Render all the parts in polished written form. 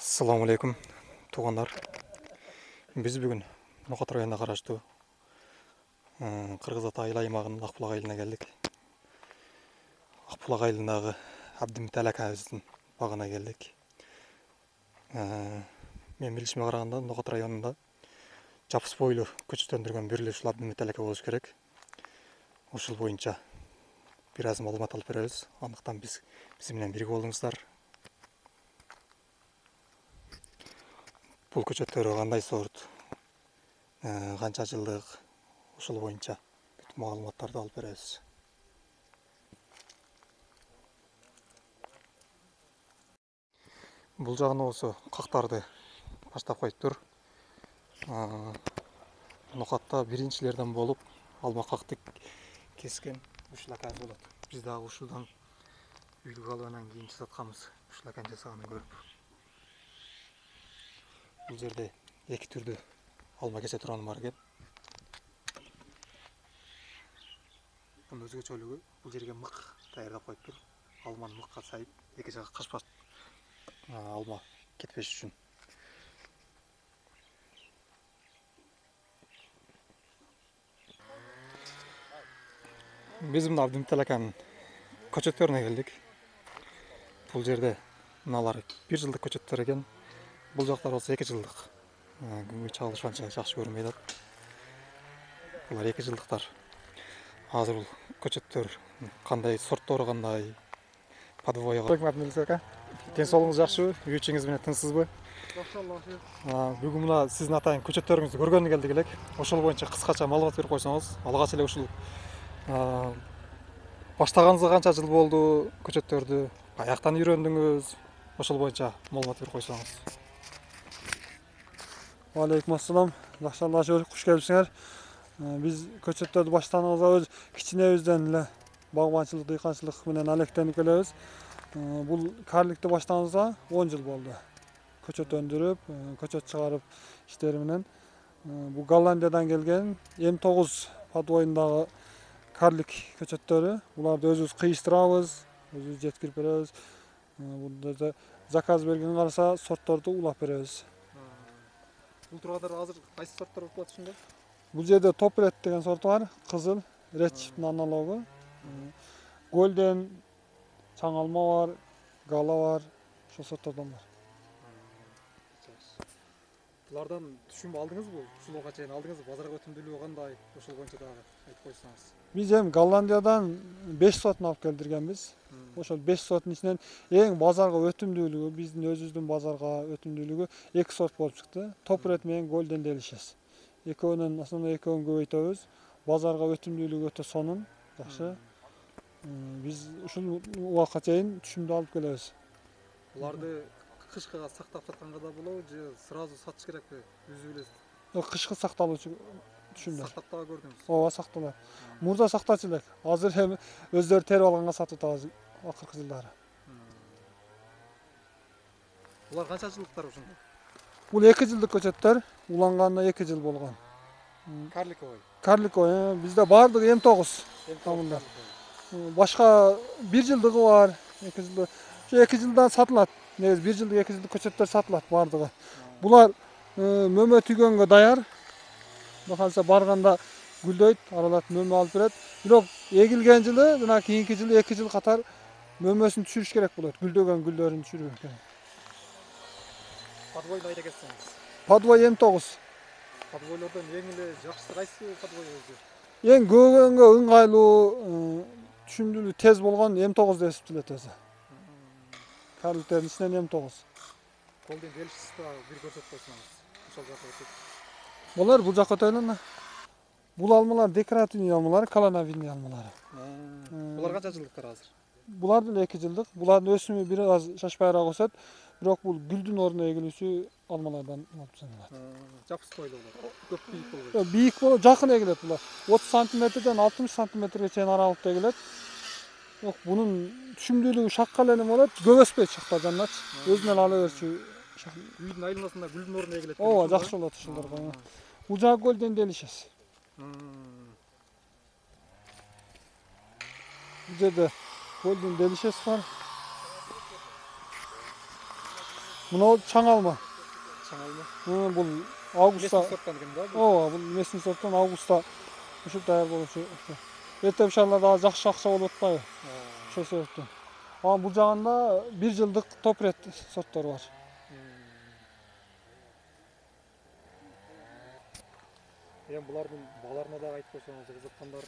Assalamu alaikum туғандар. Біз бүгін Ноқат районына қарашты Қырғыз Ата аймағының Ақбұлақ айылына келдік. Ақбұлақ айылындағы Абдымитәл акабыздың бағына келдік. Мен білішіме қарағанда Ноқат районында жапыс бойлы көчөтөндүргөн бирлешил Абдымитәл ака болуш керек. Ошол боюнча бир аз маалымат алып беребиз. Андыктан биз менен бирге болуңуздар. Бұл көчөттөрү кандай сорт, канча жылдык, ошол боюнча бүт маалыматтарды алып беребиз. Бул жагына болсо кактарды баштап коюптур. Нокатта биринчилерден болуп алма какты кескен ушул акабыз болот. Биз дагы ушулдан үйлүк алып анан кийин жасатканбыз. Ушул аканын жасаганын көрүп. Бұл жерде екі түрді алма кесе тұрғаны бар екен. Оның өзгөчөлүгү бұл жерге мық даярдап коюп тур. Алманы мыкка сайып, эки жагы кашпаш алма кетпеш үчүн. Биз мына Абдымитәл аканын көчөттөрүнө келдик. Бұл жерде мыналар 1 жылдык көчөттөр экен. Бұл жақтар болса 2 жылдық. Күнгө чагылыш анча жакшы көрүнбөй атат. Булар 2 жылдыктар. Азыр бул көчөттөр кандай сорттор, кандай подвойго. Ден соолугуңуз жакшыбы? Үй ичиңиз менен тынчсызбы? Жакшы, Аллахы. Бүгүн мына сиздин атайын көчөттөрүңүздү көргөнү келдик элек. Ошол боюнча кыскача маалымат берип койсоңуз, алгач эле ушул баштаганыңызга канча жыл болду көчөттөрдү? Каяктан үйрөндүңүз? Ошол боюнча маалымат берип койсоңуз. Алейкум ассалам. Жакшы, Аллахы, куш келипсиңер. Биз көчөттөрдү баштаганыбызга өз кичинебизден эле багбанчылык, дыйканчылык менен алектенип келебиз. Бул карликти баштаганыбызга 10 жыл болду. Көчөт өндүрүп, көчөт чыгарып иштери менен. Бул Голландиядан келген М9 подвойундагы карлик көчөттөрү. Буларды өзүбүз кыйыштырабыз, өзүбүз жеткирип беребиз. Бул заказ берген караса сортторду улап беребиз. Бул тургадар азыр кайсы сорттор болуп атышында? Бул жерде топ-ред деген сорту бар, кызыл, редчифтин аналогу. Голден, чаң алма бар, гала бар, ошол сорттордон бар. Булардан түшүм алдыңызбы? Ушулга чейин алдыңызбы? Базарга өтүмдүүлүгү кандай? Ошол боюнча дагы айтып койсоңуз. Биз эми Голландиядан 5 сортун алып келдиргенбиз. Ошол 5 сорттун ичинен эң базарга өтүмдүүлүгү, биздин өзүбүздүн базарга өтүмдүүлүгү 2 сорт болуп чыкты. Топ-ред менен Голден Delicious. Экөөнүн основной экөөнүн көбөйтөбүз. Базарга өтүмдүүлүгү өтө сонун, жакшы. Биз ушул убакка чейин түшүмдү алып келебиз. Буларды кышкыга сактап сатканга да болобу же сразу сатыш керекпи? Үзүп эле Кышкы сакталуучу түшүмдөр. сактап дагы көрдүңүз. Ооба, сакталат. Мурда сактачу элек. Азыр эми өздөрү терип алганга сатып атабыз акыркы жылдары. Булар канча жылдыктар ушунда? Бул 2 жылдык көчөттөр, уланганына 2 жыл болгон. Карликовый. Карликовый, бизде бардыгы М9 тамында. Башка 1 жылдыгы бар, 2 жылдык. Ошо 2 жылдан сатылат. Негизи 1 жылдык, 2 жылдык көчөттөр сатылат бардыгы. Булар мөмө түйгөнгө даяр. Бакалса барганда гүлдөйт, аралап мөмө алып берет. Бирок эгилген жылы жана кийинки жылы 2 жыл катар мөмөсүн түшүрүш керек болот. Гүлдөгөн гүлдөрүн түшүрүш керек. Подвой кайда кетсеңиз? Подвой М9. Подвойлордон эң эле жакшысы кайсы подвой өзү? Эң көргөнгө ыңгайлуу, түшүмдүүлүгү тез болгон М9 деп эсептелет өзү. Карликтердин ичинен М9. Golden Delicious да бир көрсөтүп койсоңуз. Ошол жакка өтүп. Булар бул жакка өтөйлөн. Бул алмалар декоративный алмалар, колоновидный алмалар. Булар канча жылдыктар азыр? Булар деле 2 жылдык. Булардын өсүмү бир аз шашпайраак өсөт. Бирок бул гүлдүн ордуна эгилүүчү алмалардан болуп саналат. Жапыс бойлуу булар. Көп бийик болбойт. Бийик болуп, жакын эгилет булар. 30 сантиметрден 60 сантиметрге чейин аралыкта эгилет. Бирок бунун түшүмдүүлүгү шакка эле болот, көп өспөйт шакта жанат. Өзүнөн ала берчү. Үйдүн айланасында гүлдүн ордуна эгилет. Ооба, жакшы болот ушуларга. Бул жагы Golden Delicious. Бул жерде Golden Delicious бар. Мына чаң алма. Чаңалма. Бул августта. Месін сорттан екен да? Ооба, бул месин сорттан августта ушуп даяр болушу. Эртең иншалла дагы жакшы акча болуп атпайбы? Ошол себептен. Бул жагында 1 жылдык топ-ред сорттор бар. Эми булардын баларына дагы айтып койсоңуз, кызыккандар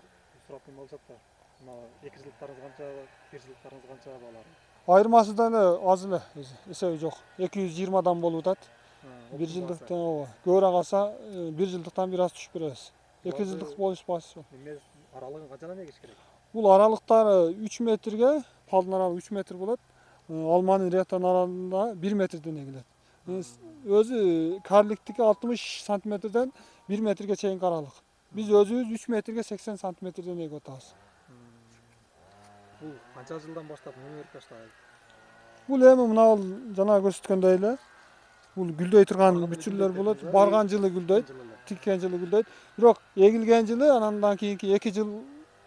сурап алышат да. Мына 2 жылдыктарыңыз канча, 1 жылдыктарыңыз канча балары? Айырмасы да аз эле, эсеби жок. 220дан болуп атат. 1 жылдыктан ооба. Көбүрөөк алса 1 жылдыктан бир аз түшүп беребиз. 2 жылдык болушпайсыз. Эме аралыгын канчадан эгиш керек? Бул аралыктары 3 метрге, палдын аралыгы 3 метр болот. Алманын ректан аралыгында 1 метрден эгилет. Өзү карликтики 60 сантиметрден 1 метрге чейинки аралык. Биз өзүбүз 3 метрге 80 сантиметрден эгип атабыз. Бул канча жылдан баштап мөмө өрүп баштаган? Бул эми мына жана көрсөткөндөй эле бул гүлдөй турган бүчүрлөр болот. Барган жылы гүлдөйт, тиккен жылы гүлдөйт. Бирок эгилген жылы андан кийинки 2 жыл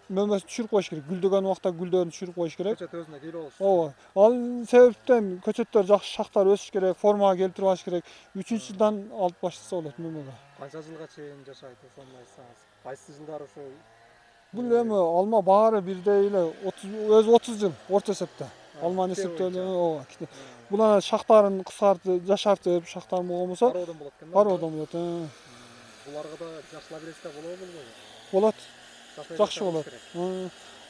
мөмөсүн түшүрүп коюш керек. Гүлдөгөн убакта гүлдөрүн түшүрүп коюш керек. Көчөт өзүнө келип алыш. Ооба. Ал себептен көчөттөр жакшы шактар өсүш керек, формага келтирип алыш керек. 3-жылдан алып баштаса болот мөмөгө. Канча жылга чейин жашайт, ошону айтсаңыз. Кайсы жылдары ошо? Бул эми алма баары бирдей эле 30 жыл орто эсепте. Алманы эсептөөлү ооба. Бул анан шактарын кыскартып, жашартып, шактарын болгонбосо Бароодон болот экен да? Бароодон болот. Буларга да жакшылап бересиз болобу, болбойбу? Болот. Жакшы болот.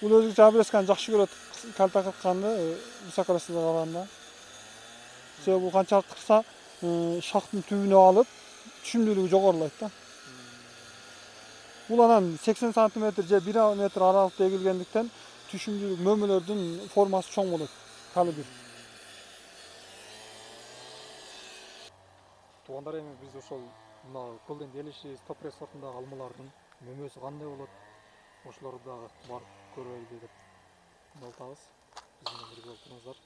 Бул өзү обрезканы жакшы көрөт, калта кыркканды, высокорослый караганда. Себеби бул канчалык кырса, шактын түбүнө алып, түшүмдүүлүгү жогорулайт да. Бул анан 80 сантиметр же 1 метр аралыкта эгилгендиктен түшүмдүүлүк мөмөлөрдүн формасы чоң болот. Калыбыр. Туугандар, эми биз ошол мына Golden Delicious топ-ред сортундагы алмалардын мөмөсү кандай болот? Ошолорду дагы барып көрөлү деп атабыз. Биз менен бирге болуңуздар.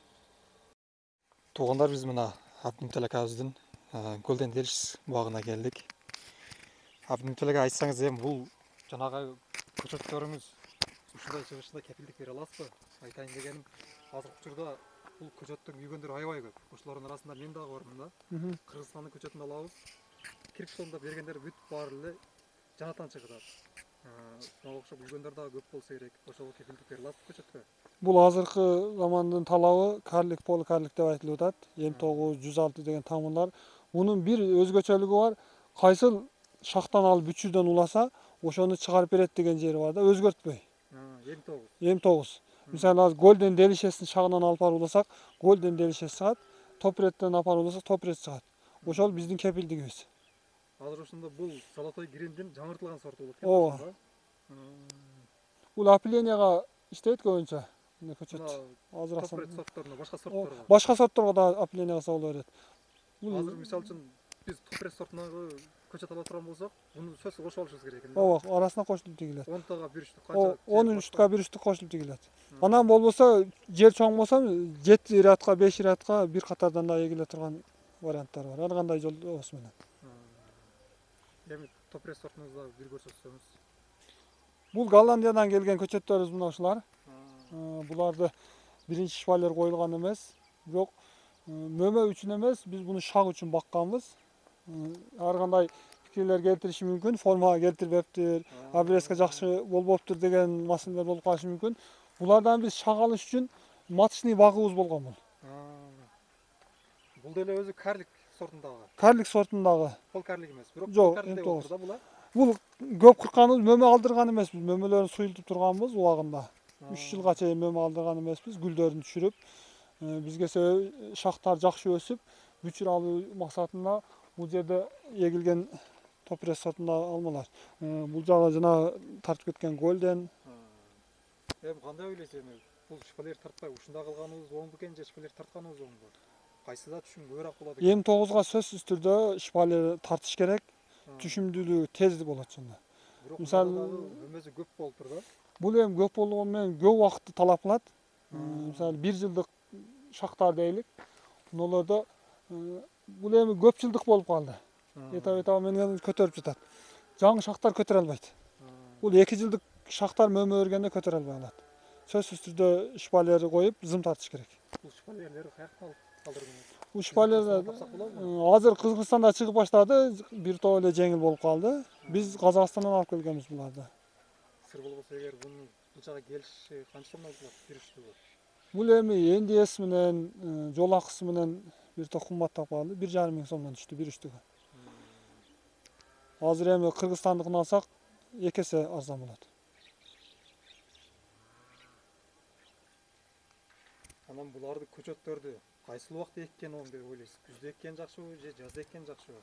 Туугандар, биз мына Абдимтел акабыздын Golden Delicious багына келдик. Абдимтел ага, айтсаңыз, эми бул жанагы көчөттөрүңүз ушундай чыгышында кепилдик бере аласызбы? Айтайын дегеним, азыркы учурда бул көчөттүн күйгөндөрү аябай көп. Ошолордун арасында мен дагы бармын да. Кыргызстандын көчөтүн алабыз. Кирип сонда бергендер бүт баары эле жанатан чыгат. Мага окшоп күйгөндөр дагы көп болсо керек. Ошого кепилдик бере аласызбы көчөткө? Бул азыркы замандын талабы карлик, полукарлик деп айтылып атат. М9, 106 деген тамырлар. Мунун бир өзгөчөлүгү бар. Кайсыл шактан алып бүчүрдөн уласа, ошону чыгарып берет деген жери бар да, өзгөртпөй. М9. М9. Мисалы азыр Golden Delicious'ын шагынан алып барып уласак, Golden Delicious чыгат. Топ-редден алып барып уласак, топ-ред чыгат. Ошол биздин кепилдигибиз. Азыр ошондо бул Золотой Гриндин жаңыртылган сорту болот экен. Ооба. Бул апиленияга иштейт көбүнчө. Мына көчөт. Азыр топ-ред сортторуна, башка сорттор бар. Башка сортторго да апиления кылса боло берет. Азыр мисалы үчүн биз топ-ред сортундагы көчөт ала турган болсок, муну сөзсүз кошуп алышыбыз керек экен. Ооба, арасына кошулуп тигилет. 10 тага 1 үчтүк канча? 10 үчтүккө 1 үчтүк кошулуп тигилет. Анан болбосо жер чоң болсо 7 рядка, 5 рядка бир катардан да эгиле турган варианттар бар. Ар кандай жолдобус менен. Эми топ-ред сортуңузду бир көрсөтсөңүз. Бул Голландиядан келген көчөттөрүбүз мына ушулар. Буларды биринчи шпалер коюлган эмес, бирок мөмө үчүн эмес, биз буну шак үчүн бакканбыз. Ар кандай пикирлер келтириши мүмкүн, формага келтирбептир, обрезка жакшы болбоптур деген маселелер болуп калышы мүмкүн. Булардан биз шак алыш үчүн маточный багыбыз болгон бул. Бул деле өзү карлик сортундагы. Карлик сортундагы. Пол карлик эмес, бирок Жок, карлик деп отур да бул. Бул көп кырканыбыз, мөмө алдырган эмеспиз. Мөмөлөрүн суюлтуп турганбыз убагында. 3 жылга чейин мөмө алдырган эмеспиз, гүлдөрүн түшүрүп. Бизге шактар жакшы өсүп, бүчүр алуу максатында бул жерде эгилген топ-ред сортундагы алмалар. Бул жагы жана тартып кеткен Golden. Эми кандай ойлойсуз эми? Бул шпалер тартпай ушунда калганыбыз оң бекен же шпалер тартканыбыз оңбу? Кайсыда түшүм көбүрөөк болот экен? М9га сөзсүз түрдө шпалер тартыш керек. Түшүмдүүлүгү тез болот сонда. Мисалы мөмөсү көп болуп тур да. Бул эми көп болгону менен көп убакытты талап кылат. Мисалы 1 жылдык шактар дейли. Мунуларда бул эми көп жылдык болуп калды. Этап менен көтөрүп жатат. Жаңы шактар көтөрө албайт. Бул 2 жылдык шактар мөмө өргөндө көтөрө албай калат. Сөзсүз түрдө шпалер коюп, зым тартыш керек. Бул шпалерлерди каяктан алдырдыңыз? Bu şpalерлер Тапсак болобу? азыр Кыргызстанда чыгып баштады, бир топ эле жеңил болуп калды. Биз Казакстандан алып келгенбиз буларды. Сыр болбосо эгер бул жака келиши канча сомдон болот бир үчтүгү? Бул эми НДС менен, жол акысы менен бир топ кымбаттап калды. 1,5 миң сомдон түштү бир үчтүгү. Азыр эми Кыргызстандыкын алсак 2 эсе арзан болот. Анан буларды көчөттөрдү кайсыл убакта эккен деп ойлойсуз? Күздө эккен жакшыбы же жазда эккен жакшыбы?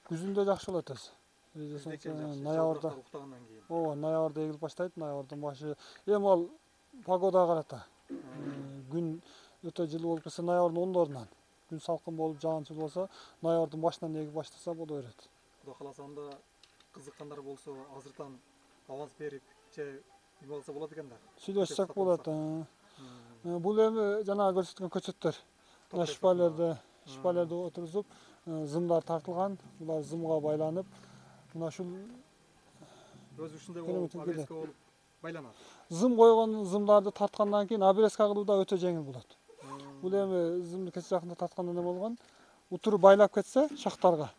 Күзүндө жакшы болот эс. Күздө эккен жакшы. Ноябрда. Уктагандан кийин. Ооба, ноябрда эгилип баштайт, ноябрдын башы. Эми ал погодага карата. Күн өтө жылуу болуп кетсе ноябрдын ондорунан. Күн салкын болуп жаан-чыл болсо, ноябрдын башынан эгип баштаса боло берет. Кудай кааласа анда кызыккандар болсо азыртан аванс берип же эме кылса болот экен да. Сүйлөшсөк болот. Бул эми жанагы көрсөткөн көчөттөр. Мына шпалерди отургузуп, зымдар тартылган, булар зымга байланып, мына ушул өзү ушундай болуп обрезка болуп байланат. Зым койгон зымдарды тарткандан кийин обрезка кылуу да өтө жеңил болот. Бул эми зымды кеч жакында тартканда эме болгон, утуру байлап кетсе шахтарга.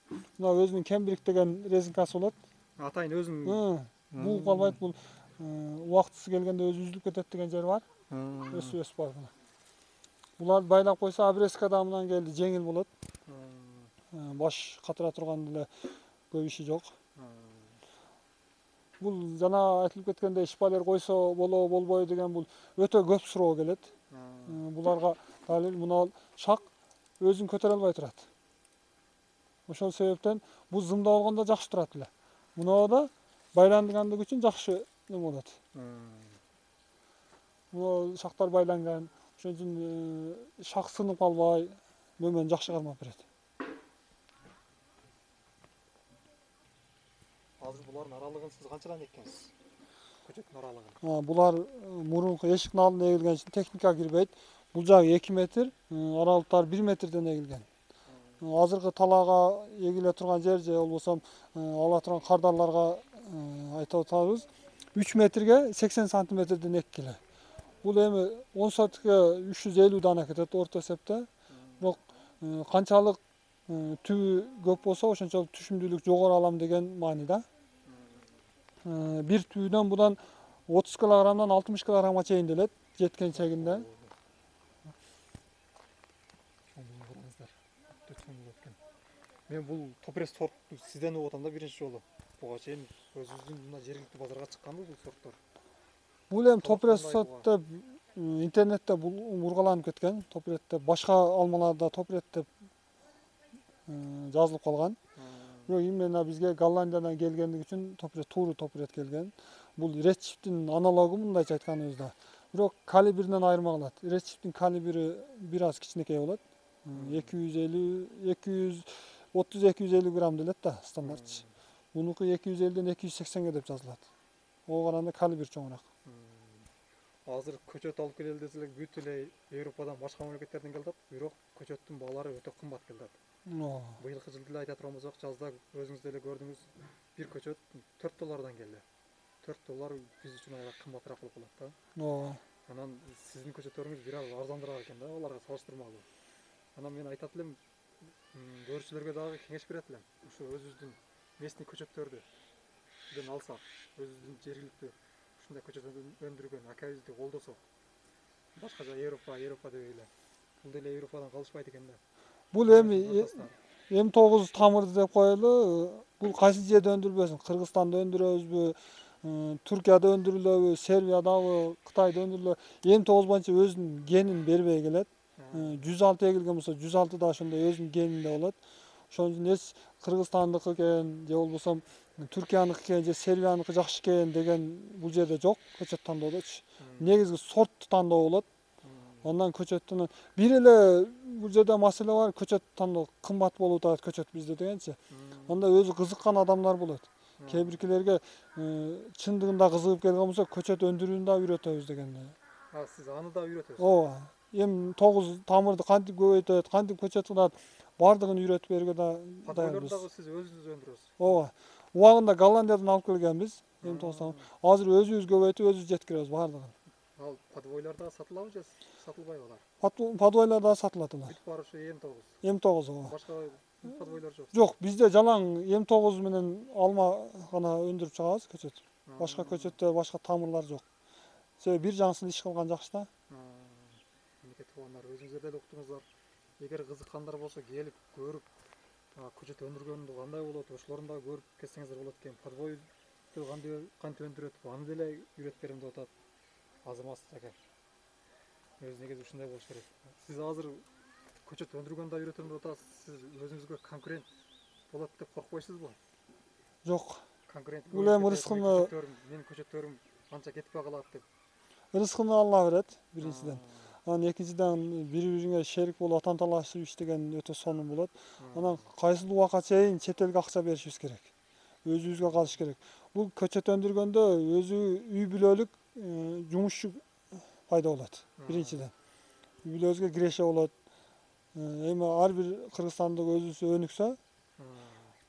Мына өзүнүн кембрик деген резинкасы болот. Атайын өзүнүн бул калбайт, бул убактысы келгенде өзү үзүлүп кетет деген жери бар. Өсүп барып. Буларды байлап койсо обрезка да мындан келди жеңил болот. Баш катыра турган деле көп иши жок. Бул жана айтылып кеткендей шпалер койсо болобу болбойбу деген бул өтө көп суроо келет. Буларга далил мына шак өзүн көтөрө албай турат. Ошол себептен бул зымда болгондо жакшы турат эле. Мына байлангандыгы үчүн жакшы эме болот. Бул шактар байланган, ошон үчүн шак сынып калбай, мөмөнү жакшы кармап берет. Азыр булардын аралыгын сиз канчадан эккенсиз? Көчөттүн аралыгын. Булар мурунку эшиктин алдына эгилген үчүн техника кирбейт. Бул жагы 2 метр, аралыктар 1 метрден эгилген. Азыркы талаага эгиле турган жер же болбосо ала турган кардарларга айтып атабыз 3 метрге 80 сантиметрден эккиле. Бул эми 10 сотке 350 дана кетет орто эсепте. Бирок канчалык түбү көп болсо ошончолук түшүмдүүлүк жогору алам деген маанида. Бир түбүнөн будан 30 килограммдан 60 килограммга чейин делет жеткен чегинде. Мен бул топресс сортту сизден угуп атам да биринчи жолу. Буга чейин өзүбүздүн мына жергиликтүү базарга чыкканбы бул сорттор? Бул эми топресс сорт деп интернетте бул ургаланып кеткен. Топресс деп башка алмаларда топресс деп жазылып калган. Бирок именно бизге Голландиядан келгендиги үчүн топресс тууру топресс келген. Бул редчифтин аналогу мындайча айтканыбызда. Бирок калибринен айырма кылат. Редчифтин калибри бир аз кичинекей болот. 230-250 грамм делет да стандарт. Бунуку 250ден 280ге деп жазылат. Ого караганда калибри чоңураак. Азыр көчөт алып келели деселер бүт эле Европадан башка мамлекеттерден келет, бирок көчөттүн баалары өтө кымбат келет. Быйылкы жылды эле айта турган болсок, жазда өзүңүз деле көрдүңүз, бир көчөт $4 келди. $4 биз үчүн аябай кымбатыраак болуп калат да. Анан сиздин көчөттөрүңүз бир аз арзандыраак экен да, аларга салыштырмалуу. Анан мен айтат элем, көрүүчүлөргө дагы кеңеш берет элем. Ушу өзүбүздүн местный көчөттөрдөн алсак, өзүбүздүн жергиликтүү ушундай көчөт өндүргөн акабизди колдосок, башка жак Европа деп эле. Бул деле Европадан калышпайт экен да. Бул эми М9 тамырды деп коелу. Бул кайсы жерде өндүрүлбөсүн? Кыргызстанда өндүрөбүзбү? Түркияда өндүрүлөбү? Сербиядабы? Кытайда өндүрүлөбү? М9 боюнча өзүнүн генин бербей келет. 106 эгилген болсо 106 да ошондой өзүнүн генинде болот. Ошон үчүн эч Кыргызстандыкы экен, же болбосо Түркияныкы экен, же Сербияныкы жакшы экен деген бул жерде жок көчөт тандоодочу. Негизги сортту тандоо болот. Ondan köçöttün bir ele bu жерде маселе бар, көчөт тандоо кымбат болуп атат көчөт бизде дегенчи. Анда өзү кызыккан адамдар болот. Кээ биркилерге чындыгында кызыгып келген болсо көчөт өндүрүүнү да үйрөтөбүз дегенде. Сиз аны да үйрөтөсүз. Ооба. Эми 9 тамырды кантип көбөйтөт, кантип көчөт кылат, бардыгын үйрөтүп берүүгө да даярбыз. Дагы сиз өзүңүз өндүрөсүз. Ооба. Убагында Голландиядан алып келгенбиз. Эми 90. Азыр өзүбүз көбөйтүп өзүбүз жеткиребиз бардыгын. Ал подвойларда сатылабы же сатылбайбы алар? Подвойлар да сатылат алар. Бүт барышы М9. М9 ооба. Башка подвойлор жок. Жок, бизде жалаң М9 менен алма гана өндүрүп чыгабыз көчөт. Башка көчөттөр, башка тамырлар жок. Себеби бир жаңсыз иш кылган жакшы да. Минеке туугандар, өзүңүздөр деле уктуңуздар. Эгер кызыккандар болсо келип көрүп, көчөт өндүргөндү кандай болот, ошолорун да көрүп кетсеңиздер болот экен. Подвойду кантип өндүрөт, аны деле үйрөтүп берем деп атат Азамат ака. Өзү негизи ушундай болуш керек. Сиз азыр көчөт өндүргөндү да үйрөтөм деп атасыз. Сиз өзүңүзгө конкурент болот деп коркпойсузбу? Жок. Конкурент Бул эми рызкыны менин көчөттөрүм анча кетпей калат деп. Рызкыны Алла берет биринчиден. Анан экинчиден бири-бириңе шерик болуп атанталашып иштеген өтө сонун болот. Анан кайсыл убакка чейин чет элге акча беришибиз керек. Өзүбүзгө калыш керек. Бул көчөт өндүргөндө өзү үй бүлөлүк жумушчу пайда болот биринчиден. Үй бүлөбүзгө киреше болот. Эми ар бир Кыргызстандык өзүнчө өнүксө,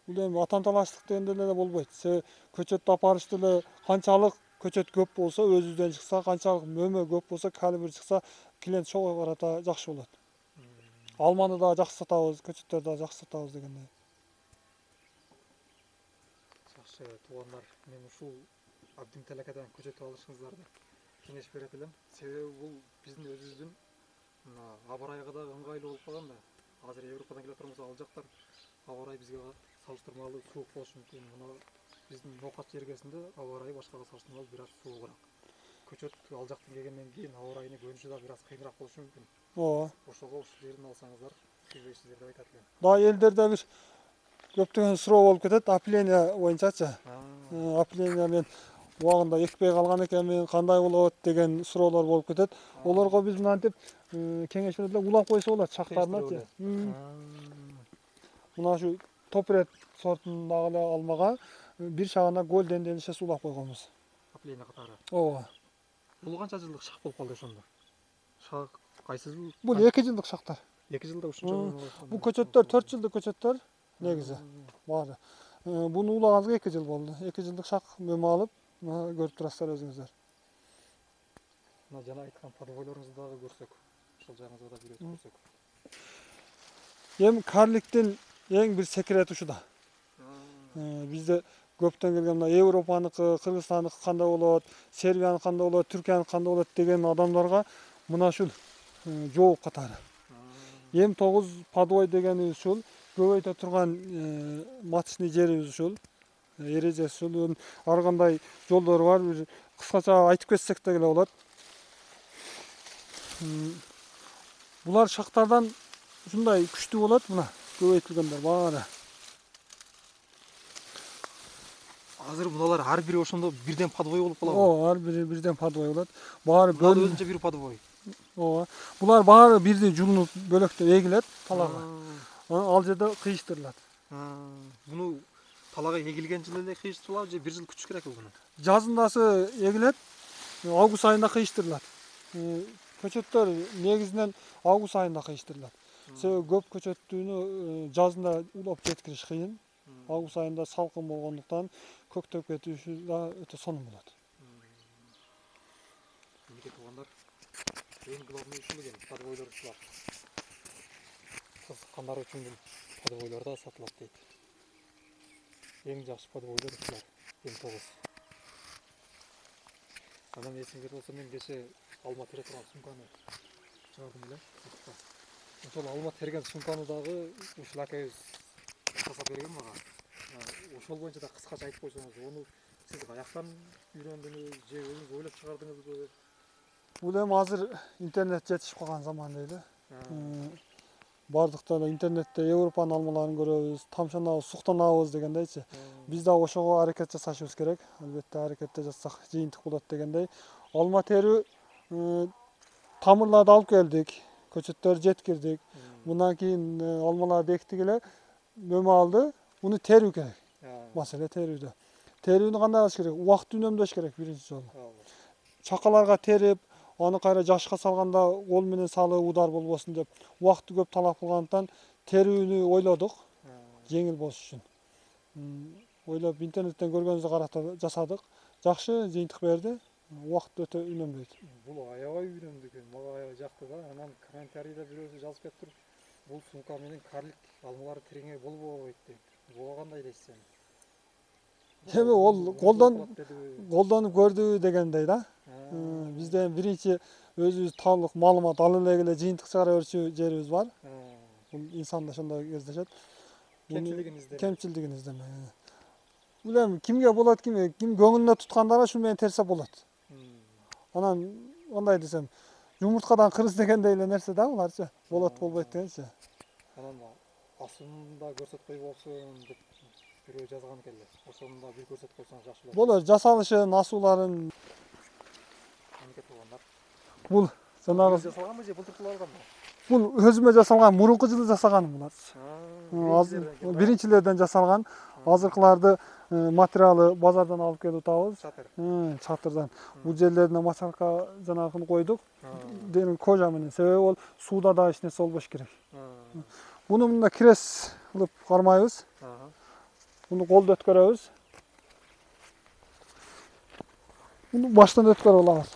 бул эми атанталаштык дегенде эле болбойт. Себеби көчөттү апарышты эле канчалык көчөт көп болсо, өзүбүздөн чыкса, канчалык мөмө көп болсо, калибр чыкса, клиент чогуу карата жакшы болот. Алманы да жакшы сатабыз, көчөттөрдү да жакшы сатабыз дегендей. Жакшы туугандар, мен ушул Абдин Телекадан көчөт алышыңыздарды кеңеш берет элем. Себеби бул биздин өзүбүздүн аба ырайга да ыңгайлуу болуп калган да. Азыр Европадан келе турганбыз, ал жактар аба ырайы бизге салыштырмалуу суук болушу мүмкүн. Мына биздин Ноокат жергесинде аба ырайы башкага салыштырмалуу бир аз суугураак. Көчөт ал жактан келгенден кийин аба ырайыны көрүнүшү да бир аз кыйыныраак болушу мүмкүн. Ооба. Ошого ушул жерден алсаңыздар, келбейсиздер деп айтат элем. Дагы элдерде бир көптөгөн суроо болуп кетет, опиление боюнчачы. Опиление мен убагында экпей калган экенмин, кандай болот деген суроолор болуп кетет. Олорго биз мынантип кеңеш берет эле, улап койсо болот шактарыначы. Мына ушу топ-ред сортундагы эле алмага бир шагана голден делишеси улап койгонбуз. Опиление катары. Ооба. Бул канча жылдык шак болуп калды ошондо? Шак кайсыл? Бул 2 жылдык шактар. 2 жылда ушунча. Бул көчөттөр 4 жылдык көчөттөр негизи баары. Буну улаганыбызга 2 жыл болду. 2 жылдык шак мөмө алып, көрүп турасыздар өзүңүздөр. Мына жана айткан подвойлорубузду дагы көрсөк, ошол жагыңызга да үйрөтүп көрсөк. Эми карликтин эң бир секрети ушуда. Бизде көптөн келген мына Европаныкы, Кыргызстандыкы кандай болот, Сербияныкы кандай болот, Түркияныкы кандай болот деген адамдарга мына ушул жооп катары. М9 подвой дегени ушул көбөйтө турган матчный жерибиз ушул. Эрежеси ушул. Ар кандай жолдору бар. Бир кыскача айтып кетсек деле болот. Булар шактардан ушундай күчтүү болот, мына көбөйтүлгөндөр баары. Азыр муналар ар бири ошондо бирден подвой болуп калабы? Ооба, ар бири бирден подвой болот. Баары өзүнчө бир подвой. Ооба. Булар баары бирдей жулунуп бөлөктөп эгилет талага. Ал жерде кыйыштырылат. Буну талага эгилген жылы эле кыйыштырылабы же бир жыл күтүш керекпи буну? Жазындасы эгилет, август айында кыйыштырылат. Көчөттөр негизинен август айында кыйыштырылат. Себеби көп көчөттүүнү жазында улап жеткириш кыйын. Август айында салкын болгондуктан көктөп кетиши да өтө сонун болот. Минеке туугандар, эң главный ушул экен, подвойлор ушулар. Кызыккандар үчүн бул подвойлор да сатылат дейт. Эң жакшы подвойлор ушулар, М9. Анан эсиңизде болсо мен кеше алма тере турган сумканы чыгардым эле. Ошол алма терген сумканы дагы ушул акебиз жасап берген мага. Ошол боюнча да кыскача айтып койсоңуз, ону сиз каяктан үйрөндүңүз же өзүңүз ойлоп чыгардыңызбы? Бул эми азыр интернет жетишип калган заман дейли. Бардыктар интернетте Европанын алмаларын көрөбүз, тамшанабыз, суктанабыз дегендейчи. Биз да ошого аракет жасашыбыз керек. Албетте аракетте жасасак жыйынтык болот дегендей. Алма терүү тамырларды алып келдик, көчөттөр жеткирдик. Мындан кийин алмаларды эктик эле, мөмө алды. Буну терүү керек. Маселе терүүдө. Терүүнү кандай кылыш керек? Убакытты үнөмдөш керек биринчи жолу. Чакаларга терип, аны кайра жашка салганда кол менен салып удар болбосун деп убакытты көп талап кылгандыктан терүүнү ойлодук. Жеңил болуш үчүн. Ойлоп интернеттен көргөнүбүздү карата жасадык. Жакшы жыйынтык берди. Убакыт өтө үнөмдөйт. Бул аябай үйрөндү экен, мага аябай жакты да. Анан комментарийде бирөөсү жазып кетиптир. Бул сумка менен карлик алмалары тиреңе болбойт деп. Буга кандай дейсиз сен? Эми ол колдонуп көрдү дегендей да. Бизде биринчи өзүбүз таалык маалымат алып эле жыйынтык чыгара берчү жерибиз бар. Бул инсан да ошондой кездешет. Кемчилигин издеме. Бул эми кимге болот, ким көңүлүнө туткандара ушу менен терсе болот. Анан кандай десем, жумурткадан кырыс дегендей эле нерсе да буларчы. Болот болбойт дегенчи. Анан асылында көрсөтпөй болсун деп бирөө жазган экен эле. Ошону да бир көрсөтүп койсоңуз жакшы болот. Болот, жасалышын, асууларын. Эмне болгондар? Бул жанагы жасалганбы же былтыркылар алганбы? бул өзүмө жасалган, мурунку жылы жасаганым булар. Азыр биринчилерден жасалган. Азыркыларды материалы базардан алып келип атабыз. Чатырдан. Бул жерлерине мочалка жанагыны койдук. Дени кожа менен. Себеби ол сууда да эч нерсе болбош керек. Буну мында кирес кылып кармайбыз. Буну колду өткөрөбүз. Буну баштан өткөрүп алабыз.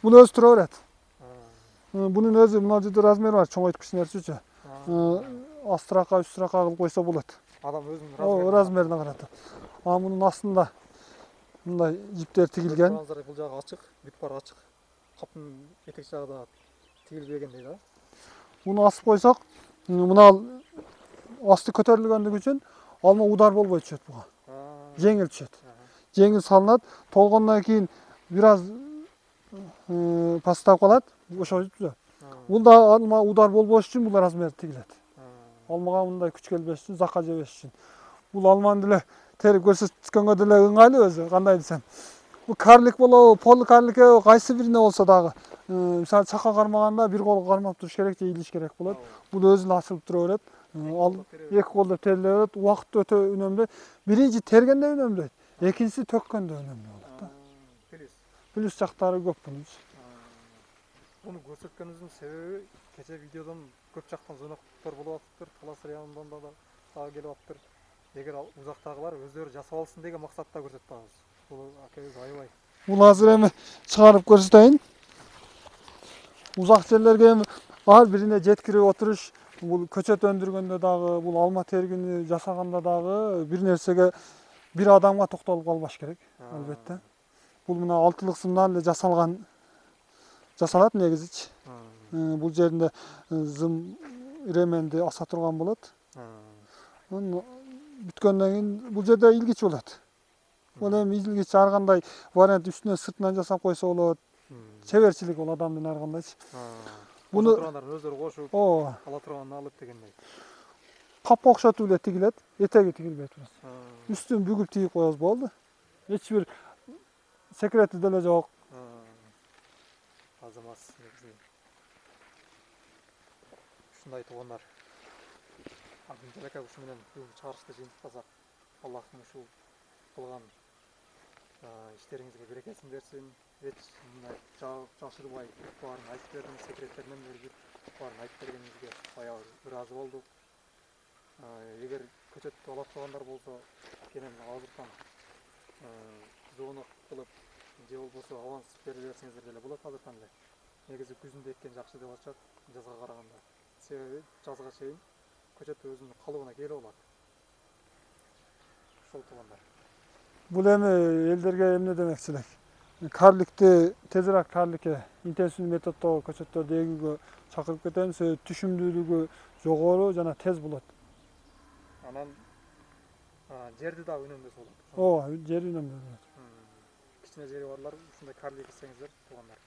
Буну өзү тура берет. Bunun özü, mына жерде размер бар, чоңойтуп кичинертүүчү. Астырака, үстүрака кылып койсо болот. Адам өзүнүн размерине карата. Мунун астында мындай жиптер тигилген. Бул жагы ачык, бүт баары ачык. Каптын этек жагы да тигилбегендей да. Буну асып койсок, мына асты көтөрүлгөндүгү үчүн алма удар болбой түшөт буга. Жеңил түшөт. Жеңил салынат. Толгондон кийин бир аз пастап калат. Ошо. Бул да алма удар болбош үчүн бул размер тигилет. Алмага мындай күч келбеш үчүн, закка жебеш үчүн. Бул алманы деле терип көрсөткөнгө деле ыңгайлуу өзү, кандай десем. Бул карлик болобу, полу карлик кайсы бирине болсо дагы, мисалы чакка кармаганда бир кол кармап туруш керек же илиш керек болот. Бул өзү эле ачылып тура берет. Эки колдоп териле берет. Убакыт өтө үнөмдөйт. Биринчи тергенде үнөмдөйт, экинчиси төккөндө үнөмдүү болот да. Плюс жактары көп bunun. Bunu көрсөткөнүбүздүн себеби кече видеодон көп жактан звоноктор болуп атыптыр, талас районунан да дагы келип атыптыр. Эгер узактагылар өздөрү жасап алсын деген максатта көрсөтүп атабыз. Бул акебиз аябай. Бул азыр эми чыгарып көрсөтөйүн. Узак жерлерге эми ар бирине жеткирип отуруш, бул көчөт өндүргөндө дагы, бул алма тергини жасаганда дагы бир нерсеге бир адамга токтолуп калбаш керек, албетте. Бул мына алтылык сымдан эле жасалат негизичи. Бул жеринде зым ременди аса турган болот. Бүткөндөн кийин бул жерде илгич болот. Бул эми илгич ар кандай вариант үстүнө сыртынан жасап койсо болот. Чеберчилик бол адамдын ар кандайчы. Буну өздөрү кошуп, ала турганын алып дегендей. Капка окшотуп эле тигилет, этеги тигилбейт. Үстүн бүгүп тигип коебуз болду. Эч бир секрети деле жок. Азамат негизи. Ушундай туугандар. Абдулжалака ушу менен чыгарышты жыйынтыктасак, Аллахтын ушул кылган иштериңизге берекесин берсин. Эч мындай жашырбай баарын айтып бердиңиз, секреттеринен бери баарын айтып бергениңизге аябай ыраазы болдук. Эгер көчөттү ала тургандар болсо, кенен азыртан звонок кылып же болбосо аванс берип берсеңиздер деле болот азыртан эле. Негизи күзүндө эккен жакшы деп атышат, жазга караганда. Себеби жазга чейин көчөт өзүнүн калыбына келип алат. Ошол туугандар. Бул эми элдерге эмне демекчи элек? Карликти тезирээк карликке интенсивдүү методдо көчөттөрдү эгүүгө чакырып кетебиз. Түшүмдүүлүгү жогору жана тез болот. Анан жерди да үнөмдөсө болот. Жер үнөмдөсө болот. Кичине жери барлар ушундай карлик эксеңиздер туугандар.